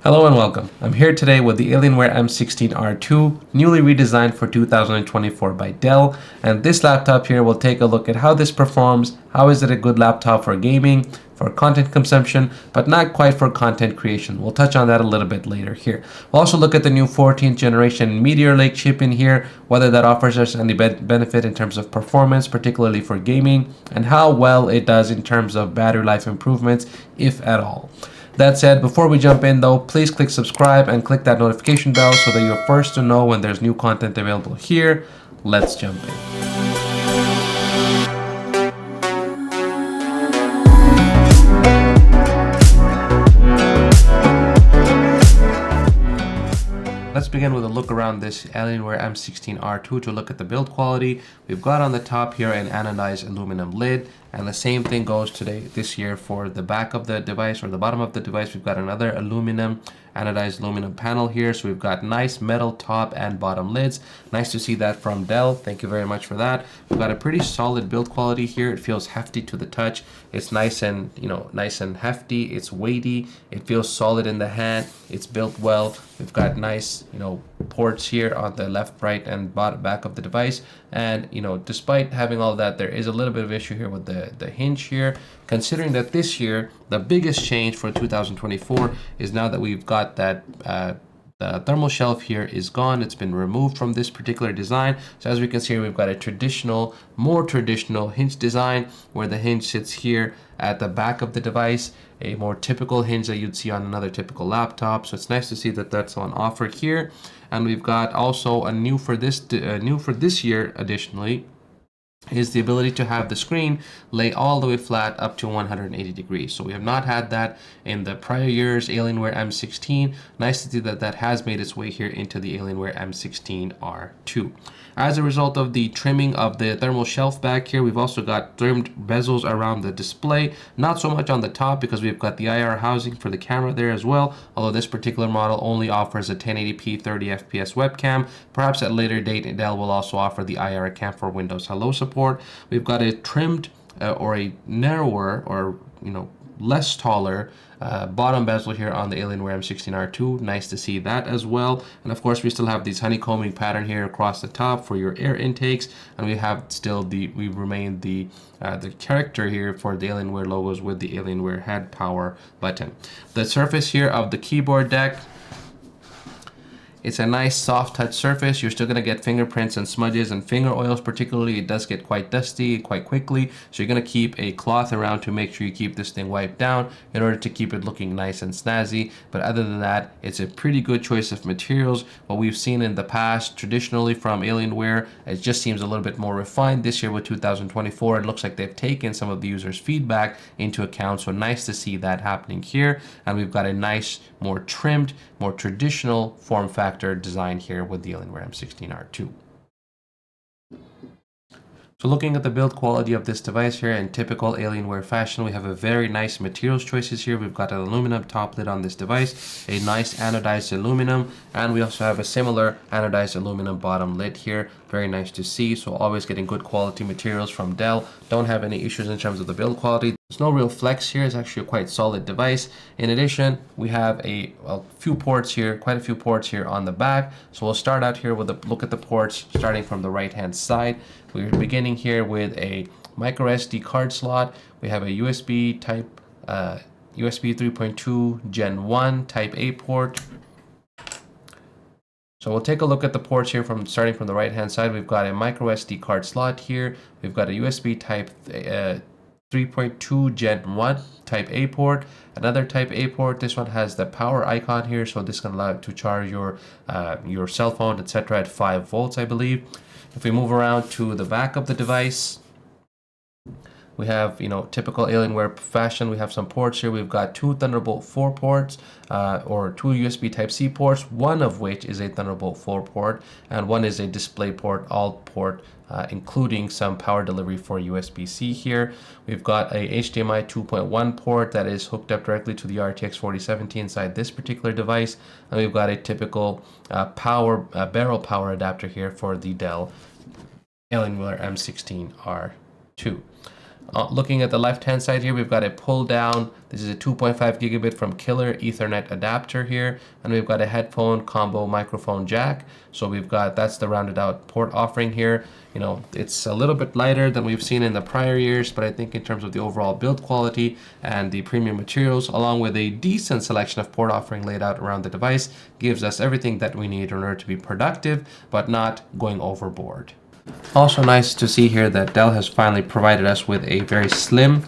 Hello and welcome. I'm here today with the Alienware M16R2, newly redesigned for 2024 by Dell, and this laptop here will take a look at how this performs, how is it a good laptop for gaming, for content consumption, but not quite for content creation. We'll touch on that a little bit later here. We'll also look at the new 14th generation Meteor Lake chip in here, whether that offers us any benefit in terms of performance, particularly for gaming, and how well it does in terms of battery life improvements, if at all. That said, before we jump in though, please click subscribe and click that notification bell so that you're first to know when there's new content available here. Let's jump in. Let's begin with a look around this Alienware M16R2 to look at the build quality. We've got on the top here an anodized aluminum lid, and the same thing goes this year for the back of the device or the bottom of the device. We've got another anodized aluminum panel here. So we've got nice metal top and bottom lids. Nice to see that from Dell. Thank you very much for that. We've got a pretty solid build quality here. It feels hefty to the touch. It's nice and hefty. It's weighty. It feels solid in the hand. It's built well. We've got nice, ports here on the left, right, and back of the device. And, despite having all that, there is a little bit of issue here with the hinge here. Considering that this year, the biggest change for 2024 is now that we've got that the thermal shelf here is gone. It's been removed from this particular design. So as we can see here, we've got a more traditional hinge design where the hinge sits here at the back of the device, a more typical hinge that you'd see on another typical laptop. So it's nice to see that that's on offer here. And we've got also a new for this year additionally is the ability to have the screen lay all the way flat up to 180 degrees. So we have not had that in the prior years Alienware M16. Nice to see that that has made its way here into the Alienware M16R2. As a result of the trimming of the thermal shelf back here, we've also got trimmed bezels around the display. Not so much on the top because we've got the IR housing for the camera there as well, although this particular model only offers a 1080p 30 FPS webcam. Perhaps at a later date, Dell will also offer the IR cam for Windows Hello support. We've got a trimmed or a narrower or less taller bottom bezel here on the Alienware M16R2. Nice to see that as well. And of course, we still have this honeycombing pattern here across the top for your air intakes, and we have still the character here for the Alienware logos with the Alienware head power button. The surface here of the keyboard deck, it's a nice soft touch surface. You're still going to get fingerprints and smudges and finger oils particularly. It does get quite dusty quite quickly. So you're going to keep a cloth around to make sure you keep this thing wiped down in order to keep it looking nice and snazzy. But other than that, it's a pretty good choice of materials. What we've seen in the past traditionally from Alienware, it just seems a little bit more refined. This year with 2024, it looks like they've taken some of the users' feedback into account. So nice to see that happening here. And we've got a nice, more trimmed, more traditional form factor design here with the Alienware M16R2. So looking at the build quality of this device here in typical Alienware fashion, we have a very nice materials choices here. We've got an aluminum top lid on this device, a nice anodized aluminum, and we also have a similar anodized aluminum bottom lid here. Very nice to see. So always getting good quality materials from Dell. Don't have any issues in terms of the build quality. There's no real flex here. It's actually a quite solid device. In addition, we have quite a few ports here on the back. So we'll start out here with a look at the ports starting from the right hand side. We're beginning here with a micro SD card slot. We have a USB 3.2 Gen 1 Type A port. So we'll take a look at the ports here starting from the right hand side. We've got a micro SD card slot here. We've got a USB Type 3.2 Gen 1 Type A port, another Type A port. This one has the power icon here, so this can allow you to charge your cell phone, etc. at 5 volts, I believe. If we move around to the back of the device, we have, typical Alienware fashion. We have some ports here. We've got two Thunderbolt 4 ports or two USB Type-C ports, one of which is a Thunderbolt 4 port, and one is a display port, alt port, including some power delivery for USB-C here. We've got a HDMI 2.1 port that is hooked up directly to the RTX 4070 inside this particular device. And we've got a typical barrel power adapter here for the Dell Alienware M16R2. Looking at the left hand side here, we've got a pull down. This is a 2.5 gigabit from Killer Ethernet adapter here, and we've got a headphone combo microphone jack. So we've got, that's the rounded out port offering here. You know, it's a little bit lighter than we've seen in the prior years, but I think in terms of the overall build quality and the premium materials, along with a decent selection of port offering laid out around the device, gives us everything that we need in order to be productive, but not going overboard. Also nice to see here that Dell has finally provided us with a very slim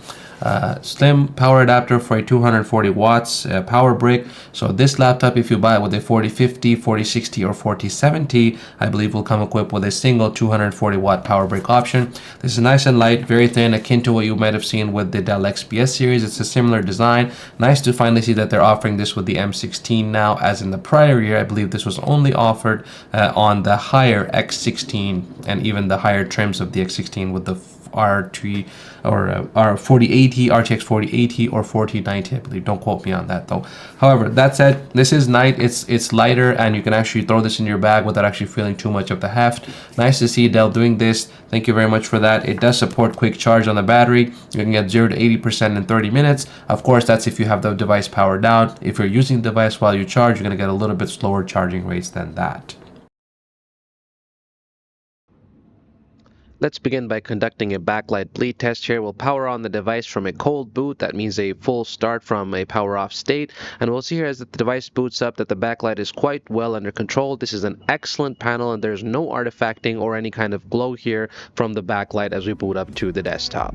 power adapter for a 240 watts power brick. So this laptop, if you buy it with a 4050, 4060 or 4070, I believe will come equipped with a single 240 watt power brick option. This is nice and light, very thin, akin to what you might have seen with the Dell XPS series. It's a similar design. Nice to finally see that they're offering this with the M16 now, as in the prior year I believe this was only offered on the higher X16 and even the higher trims of the X16 with the RT or R4080, RTX 4080 or 4090, I believe. Don't quote me on that though. However, that said, this is light. It's lighter, and you can actually throw this in your bag without actually feeling too much of the heft. Nice to see Dell doing this. Thank you very much for that. It does support quick charge on the battery. You can get 0 to 80% in 30 minutes. Of course, that's if you have the device powered down. If you're using the device while you charge, you're going to get a little bit slower charging rates than that. Let's begin by conducting a backlight bleed test here. We'll power on the device from a cold boot. That means a full start from a power off state. And we'll see here as the device boots up that the backlight is quite well under control. This is an excellent panel, and there's no artifacting or any kind of glow here from the backlight as we boot up to the desktop.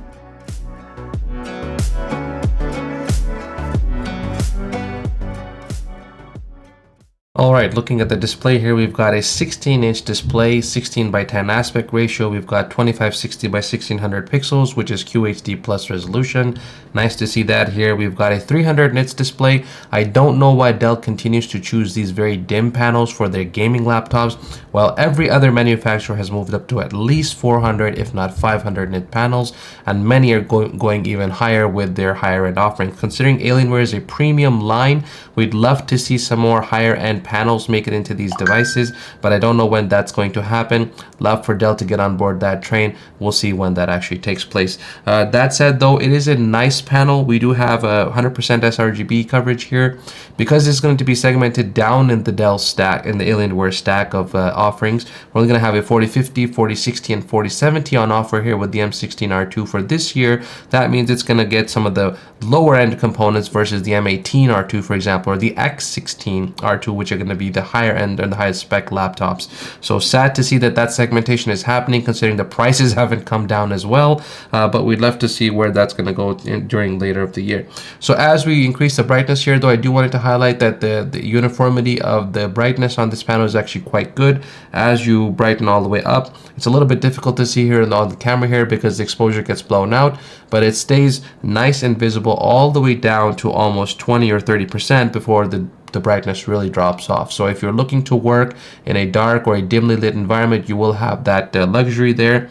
Alright, looking at the display here, we've got a 16-inch display, 16 by 10 aspect ratio. We've got 2560 by 1600 pixels, which is QHD plus resolution. Nice to see that here. We've got a 300 nits display. I don't know why Dell continues to choose these very dim panels for their gaming laptops, while every other manufacturer has moved up to at least 400, if not 500 nit panels, and many are going even higher with their higher end offerings. Considering Alienware is a premium line, we'd love to see some more higher end panels make it into these devices, but I don't know when that's going to happen. Love for Dell to get on board that train. We'll see when that actually takes place. That said though, it is a nice panel. We do have a 100% sRGB coverage here. Because it's going to be segmented down in the Dell stack, in the Alienware stack of offerings, we're only going to have a 4050, 4060 and 4070 on offer here with the M16R2 for this year. That means it's going to get some of the lower end components versus the M18R2, for example, or the X16R2, which are going to be the higher end and the highest spec laptops. So sad to see that that segmentation is happening, considering the prices haven't come down as well, but we'd love to see where that's going to go during later of the year. So as we increase the brightness here though, I do want to highlight that the uniformity of the brightness on this panel is actually quite good. As you brighten all the way up, it's a little bit difficult to see here on the camera here because the exposure gets blown out, but it stays nice and visible all the way down to almost 20 or 30% before the brightness really drops off. So if you're looking to work in a dark or a dimly lit environment, you will have that luxury there.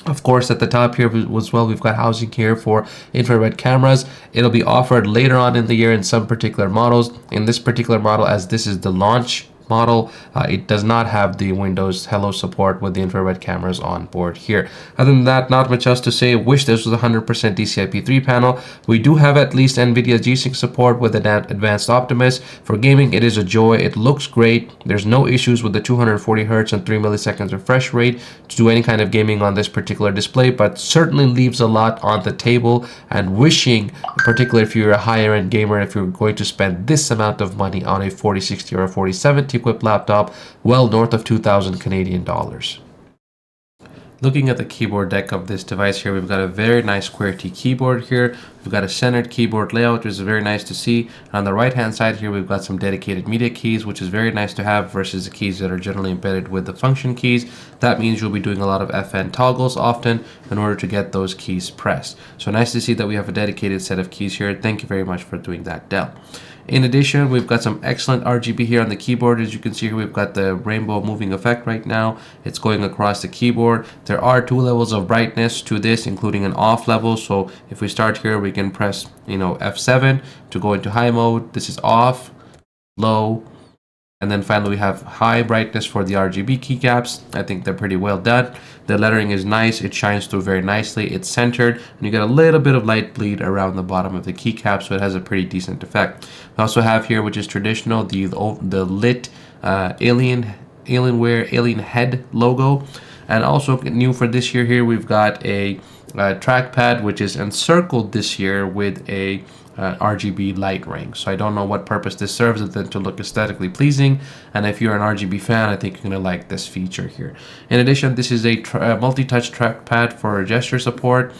Of course, at the top here as well, we've got housing here for infrared cameras. It'll be offered later on in the year in some particular models. In this particular model, as this is the launch model, it does not have the Windows Hello support with the infrared cameras on board here. Other than that, not much else to say. Wish this was a 100% DCI-P3 panel. We do have at least NVIDIA G-Sync support with Advanced Optimus. For gaming, it is a joy. It looks great. There's no issues with the 240 Hz and 3 milliseconds refresh rate to do any kind of gaming on this particular display, but certainly leaves a lot on the table, and wishing, particularly if you're a higher end gamer, if you're going to spend this amount of money on a 4060 or a 4070 equipped laptop, well north of 2,000 Canadian dollars. Looking at the keyboard deck of this device here, we've got a very nice QWERTY keyboard here. We've got a centered keyboard layout, which is very nice to see. On the right hand side here, we've got some dedicated media keys, which is very nice to have versus the keys that are generally embedded with the function keys. That means you'll be doing a lot of FN toggles often in order to get those keys pressed. So nice to see that we have a dedicated set of keys here. Thank you very much for doing that, Dell. In addition, we've got some excellent RGB here on the keyboard. As you can see here, we've got the rainbow moving effect right now. It's going across the keyboard. There are 2 levels of brightness to this, including an off level. So if we start here, we can press, F7 to go into high mode. This is off, low, And then finally, we have high brightness for the RGB keycaps. I think they're pretty well done. The lettering is nice. It shines through very nicely. It's centered, and you get a little bit of light bleed around the bottom of the keycap, so it has a pretty decent effect. We also have here, which is traditional, the lit Alienware alien head logo. And also new for this year here, we've got a trackpad which is encircled this year with a RGB light ring. So I don't know what purpose this serves other than to look aesthetically pleasing. And if you're an RGB fan, I think you're going to like this feature here. In addition, this is a multi-touch trackpad for gesture support.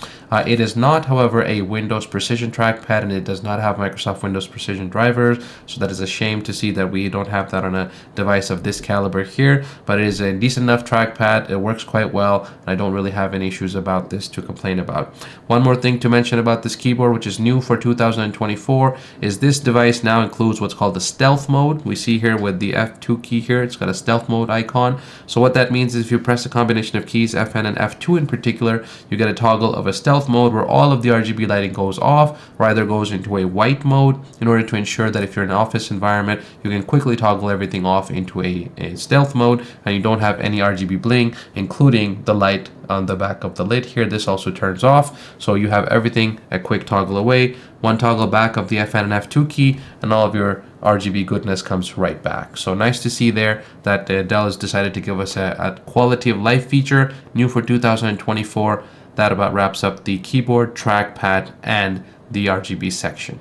It is not, however, a Windows Precision trackpad, and it does not have Microsoft Windows Precision drivers. So that is a shame to see that we don't have that on a device of this caliber here. But it is a decent enough trackpad. It works quite well. And I don't really have any issues about this to complain about. One more thing to mention about this keyboard, which is new for 2024, is this device now includes what's called the stealth mode. We see here with the F2 key here, it's got a stealth mode icon. So what that means is if you press a combination of keys, Fn and F2 in particular, you get a toggle of a stealth mode where all of the RGB lighting goes off or either goes into a white mode in order to ensure that if you're in an office environment, you can quickly toggle everything off into a stealth mode and you don't have any RGB bling, including the light on the back of the lid here. This also turns off, so you have everything a quick toggle away. One toggle back of the Fn and F2 key, and all of your RGB goodness comes right back. So nice to see there that Dell has decided to give us a quality of life feature new for 2024. That about wraps up the keyboard, trackpad, and the RGB section.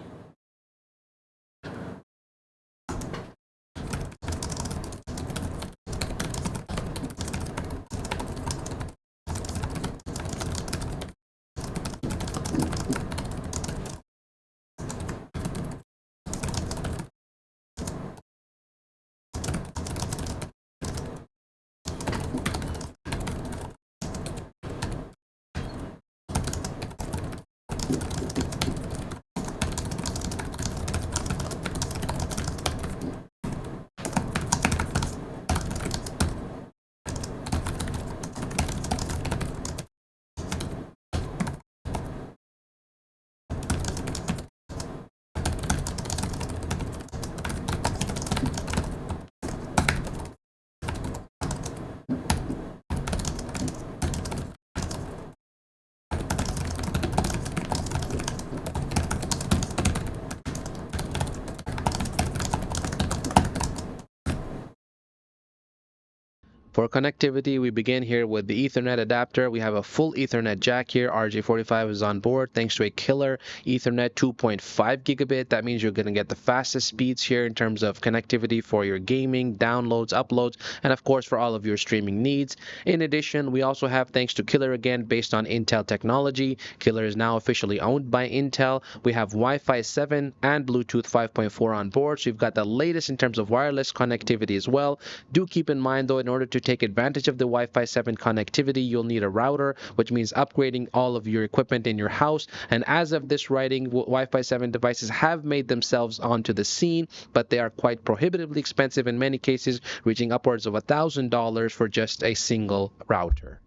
For connectivity, we begin here with the Ethernet adapter. We have a full Ethernet jack here. RJ45 is on board thanks to a killer Ethernet 2.5 gigabit. That means you're going to get the fastest speeds here in terms of connectivity for your gaming, downloads, uploads, and of course for all of your streaming needs. In addition, we also have, thanks to Killer again, based on Intel technology. Killer is now officially owned by Intel. We have Wi-Fi 7 and Bluetooth 5.4 on board. So you've got the latest in terms of wireless connectivity as well. Do keep in mind though, in order to take advantage of the Wi-Fi 7 connectivity, you'll need a router, which means upgrading all of your equipment in your house. And as of this writing, Wi-Fi 7 devices have made themselves onto the scene, but they are quite prohibitively expensive in many cases, reaching upwards of $1,000 for just a single router.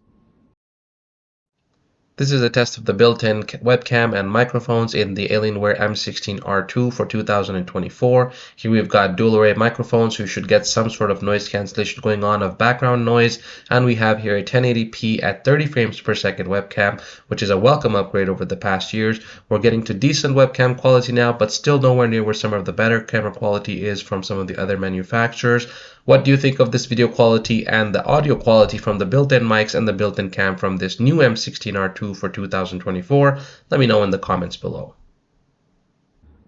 This is a test of the built-in webcam and microphones in the Alienware m16 R2 for 2024. Here we've got dual array microphones, so you should get some sort of noise cancellation going on of background noise. And we have here a 1080p at 30 frames per second webcam, which is a welcome upgrade over the past years. We're getting to decent webcam quality now, but still nowhere near where some of the better camera quality is from some of the other manufacturers. What do you think of this video quality and the audio quality from the built-in mics and the built-in cam from this new m16 R2 for 2024? Let me know in the comments below.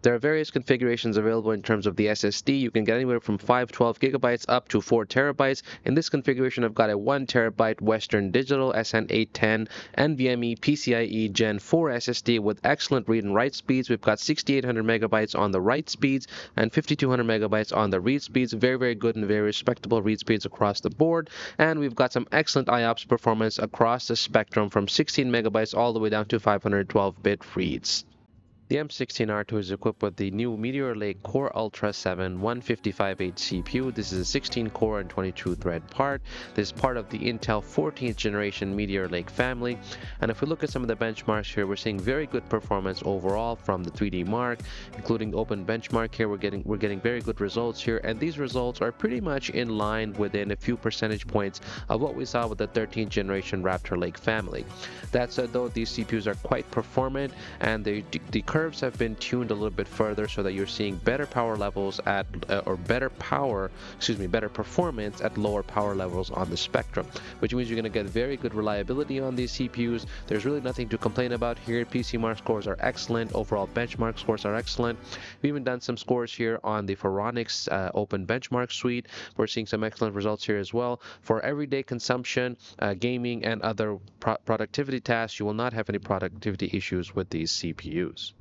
There are various configurations available in terms of the SSD. You can get anywhere from 512 gigabytes up to 4 terabytes. In this configuration, I've got a 1 terabyte Western Digital SN810 NVMe PCIe Gen 4 SSD with excellent read and write speeds. We've got 6800 megabytes on the write speeds and 5200 megabytes on the read speeds. Very, very good and very respectable read speeds across the board. And we've got some excellent IOPS performance across the spectrum from 16 megabytes all the way down to 512-bit reads. The M16R2 is equipped with the new Meteor Lake Core Ultra 7 155H CPU. This is a 16-core and 22-thread part. This is part of the Intel 14th generation Meteor Lake family. And if we look at some of the benchmarks here, we're seeing very good performance overall from the 3D Mark, including the open benchmark here. We're getting very good results here, and these results are pretty much in line within a few percentage points of what we saw with the 13th generation Raptor Lake family. That said, though, these CPUs are quite performant, and the curves have been tuned a little bit further so that you're seeing better power levels at better performance at lower power levels on the spectrum, which means you're going to get very good reliability on these CPUs. There's really nothing to complain about here. PC Mark scores are excellent. Overall benchmark scores are excellent. We've even done some scores here on the Phoronix open benchmark suite. We're seeing some excellent results here as well. For everyday consumption, gaming, and other productivity tasks, you will not have any productivity issues with these CPUs.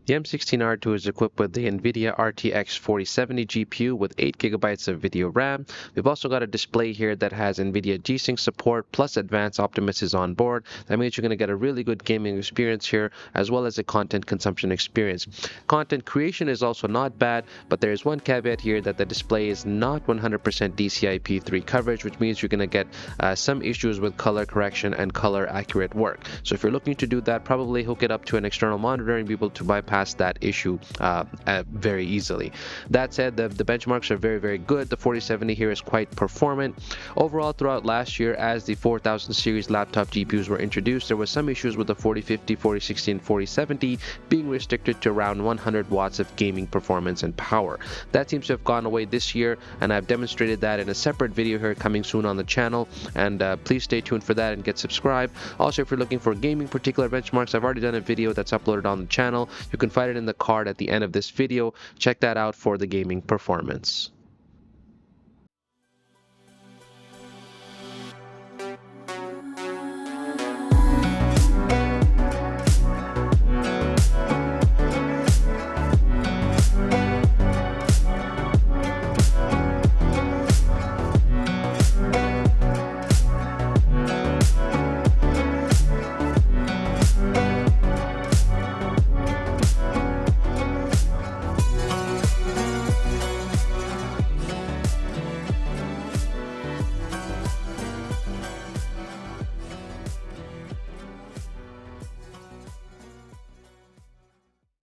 The M16R2 is equipped with the NVIDIA RTX 4070 GPU with 8 GB of video RAM. We've also got a display here that has NVIDIA G-Sync support plus advanced Optimus is on board. That means you're going to get a really good gaming experience here as well as a content consumption experience. Content creation is also not bad, but there is one caveat here that the display is not 100% DCI-P3 coverage, which means you're going to get some issues with color correction and color accurate work. So if you're looking to do that, probably hook it up to an external monitor and be able to bypass that issue very easily. That said, the benchmarks are very, very good. The 4070 here is quite performant. Overall, throughout last year, as the 4000 series laptop GPUs were introduced, there were some issues with the 4050, 4060, and 4070 being restricted to around 100 watts of gaming performance and power. That seems to have gone away this year, and I've demonstrated that in a separate video here coming soon on the channel, and please stay tuned for that and get subscribed. Also, if you're looking for gaming particular benchmarks, I've already done a video that's uploaded on the channel. You can find it in the card at the end of this video. Check that out for the gaming performance.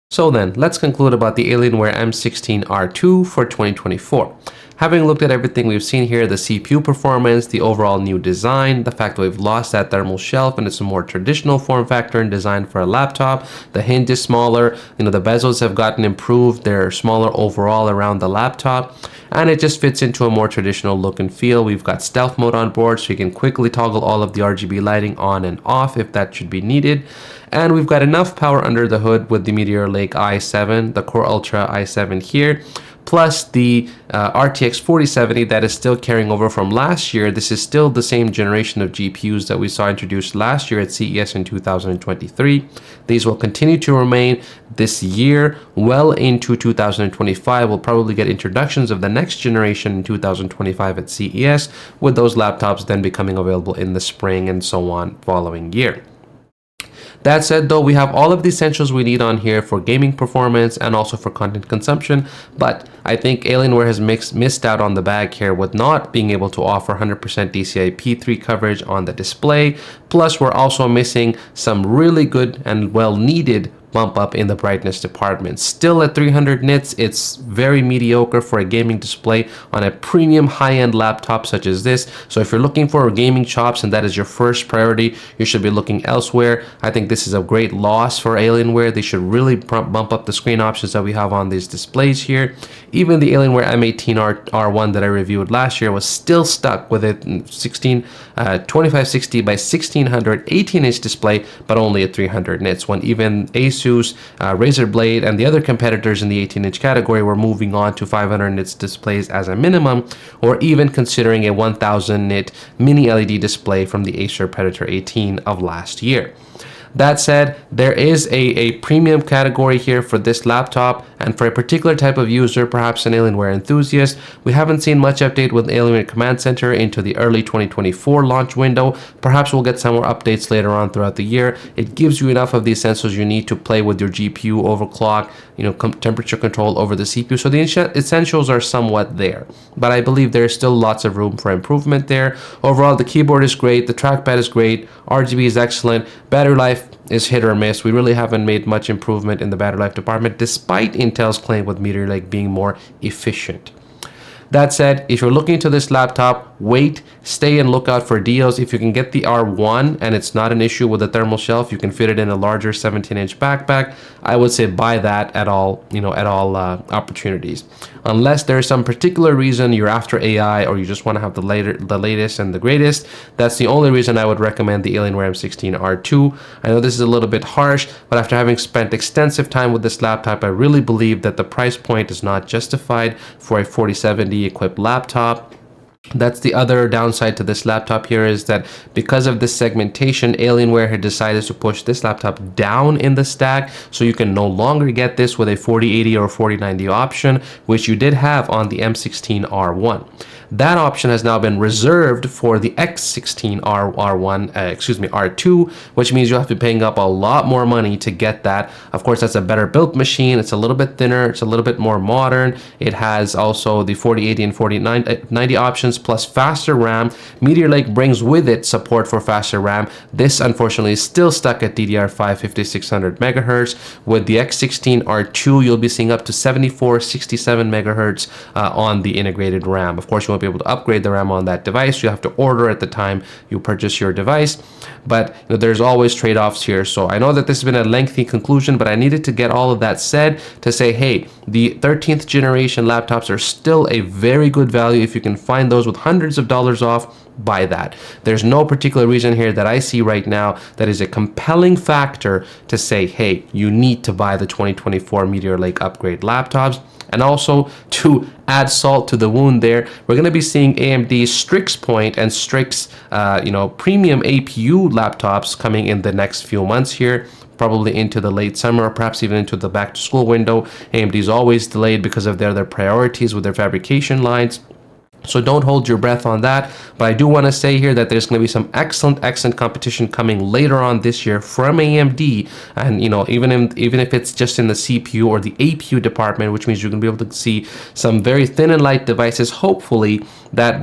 So then, let's conclude about the Alienware M16R2 for 2024. Having looked at everything we've seen here, the CPU performance, the overall new design, the fact that we've lost that thermal shelf and it's a more traditional form factor and design for a laptop, the hinge is smaller, the bezels have gotten improved, they're smaller overall around the laptop, and it just fits into a more traditional look and feel. We've got stealth mode on board, so you can quickly toggle all of the RGB lighting on and off if that should be needed. And we've got enough power under the hood with the Meteor Lake i7, the Core Ultra i7 here, plus the RTX 4070 that is still carrying over from last year. This is still the same generation of GPUs that we saw introduced last year at CES in 2023. These will continue to remain this year well into 2025. We'll probably get introductions of the next generation in 2025 at CES, with those laptops then becoming available in the spring and so on following year. That said, though, we have all of the essentials we need on here for gaming performance and also for content consumption, but I think Alienware has missed out on the bag here with not being able to offer 100% DCI-P3 coverage on the display. Plus, we're also missing some really good and well-needed bump up in the brightness department. Still at 300 nits, it's very mediocre for a gaming display on a premium high-end laptop such as this. So if you're looking for gaming chops and that is your first priority, you should be looking elsewhere. I think this is a great loss for Alienware. They should really bump up the screen options that we have on these displays here. Even the Alienware M18 R1 that I reviewed last year was still stuck with a 2560 by 1600 18-inch display, but only at 300 nits, when even Asus, Razer Blade, and the other competitors in the 18-inch category were moving on to 500 nits displays as a minimum, or even considering a 1000 nit mini LED display from the Acer Predator 18 of last year. That said, there is a premium category here for this laptop, and for a particular type of user, perhaps an Alienware enthusiast. We haven't seen much update with Alienware Command Center into the early 2024 launch window. Perhaps we'll get some more updates later on throughout the year. It gives you enough of the essentials you need to play with your GPU, overclock, temperature control over the CPU. So the essentials are somewhat there, but I believe there's still lots of room for improvement there. Overall, the keyboard is great, the trackpad is great, RGB is excellent, battery life is hit or miss. We really haven't made much improvement in the battery life department, despite Intel's claim with Meteor Lake being more efficient. That said, if you're looking to this laptop, wait, stay and look out for deals. If you can get the R1 and it's not an issue with the thermal shelf, you can fit it in a larger 17-inch backpack, I would say buy that at all opportunities. Unless there's some particular reason you're after AI or you just want to have the latest and the greatest, that's the only reason I would recommend the Alienware M16 R2. I know this is a little bit harsh, but after having spent extensive time with this laptop, I really believe that the price point is not justified for a 4070 equipped laptop. That's the other downside to this laptop here, is that because of this segmentation, Alienware had decided to push this laptop down in the stack, so you can no longer get this with a 4080 or 4090 option, which you did have on the M16 R1. That option has now been reserved for the X16 R2, which means you'll have to be paying up a lot more money to get that. Of course, that's a better built machine. It's a little bit thinner. It's a little bit more modern. It has also the 4080 and 4090 options plus faster RAM. Meteor Lake brings with it support for faster RAM. This, unfortunately, is still stuck at DDR5 5600 megahertz. With the X16 R2, you'll be seeing up to 7467 megahertz on the integrated RAM. Of course, you won't be able to upgrade the RAM on that device. You have to order at the time you purchase your device, but there's always trade-offs here. So I know that this has been a lengthy conclusion, but I needed to get all of that said to say, hey, the 13th generation laptops are still a very good value. If you can find those with hundreds of dollars off, buy that. There's no particular reason here that I see right now that is a compelling factor to say, hey, you need to buy the 2024 Meteor Lake upgrade laptops. And also, to add salt to the wound there, we're going to be seeing AMD's Strix Point and Strix premium APU laptops coming in the next few months here, probably into the late summer or perhaps even into the back to school window. AMD is always delayed because of their priorities with their fabrication lines. So don't hold your breath on that, but I do want to say here that there's going to be some excellent competition coming later on this year from AMD, and even if it's just in the CPU or the APU department, which means you're going to be able to see some very thin and light devices, hopefully that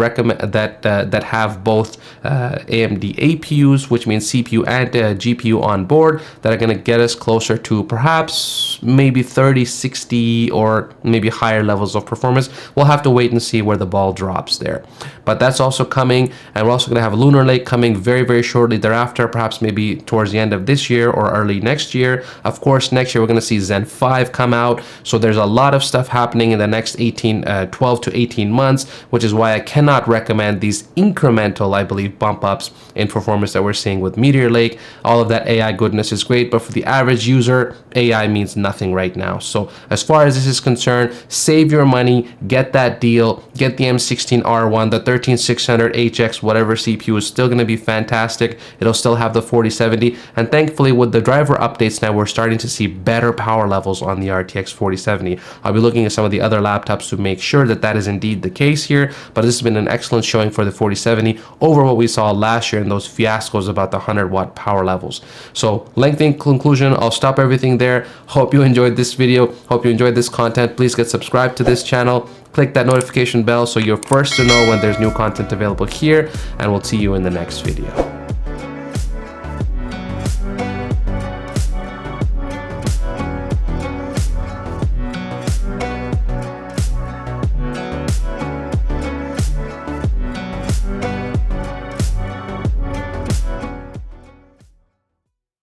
have both AMD APUs, which means CPU and GPU on board, that are going to get us closer to perhaps maybe 30, 60, or maybe higher levels of performance. We'll have to wait and see where the ball drops there. But that's also coming, and we're also going to have Lunar Lake coming very, very shortly thereafter, perhaps maybe towards the end of this year or early next year. Of course, next year we're going to see Zen 5 come out. So there's a lot of stuff happening in the next 12 to 18 months, which is why I cannot recommend these incremental, I believe, bump ups in performance that we're seeing with Meteor Lake. All of that AI goodness is great, but for the average user, AI means nothing right now. So as far as this is concerned, save your money, get that deal, get the M16 R1, the 13600 HX, whatever CPU is still going to be fantastic. It'll still have the 4070, and thankfully with the driver updates now, we're starting to see better power levels on the RTX 4070. I'll be looking at some of the other laptops to make sure that that is indeed the case here, but this has been an excellent showing for the 4070 over what we saw last year in those fiascos about the 100-watt power levels. So lengthy conclusion, I'll stop everything there. Hope you enjoyed this video. Hope you enjoyed this content. Please get subscribed to this channel. Click that notification bell so you're first to know when there's new content available here, and we'll see you in the next video.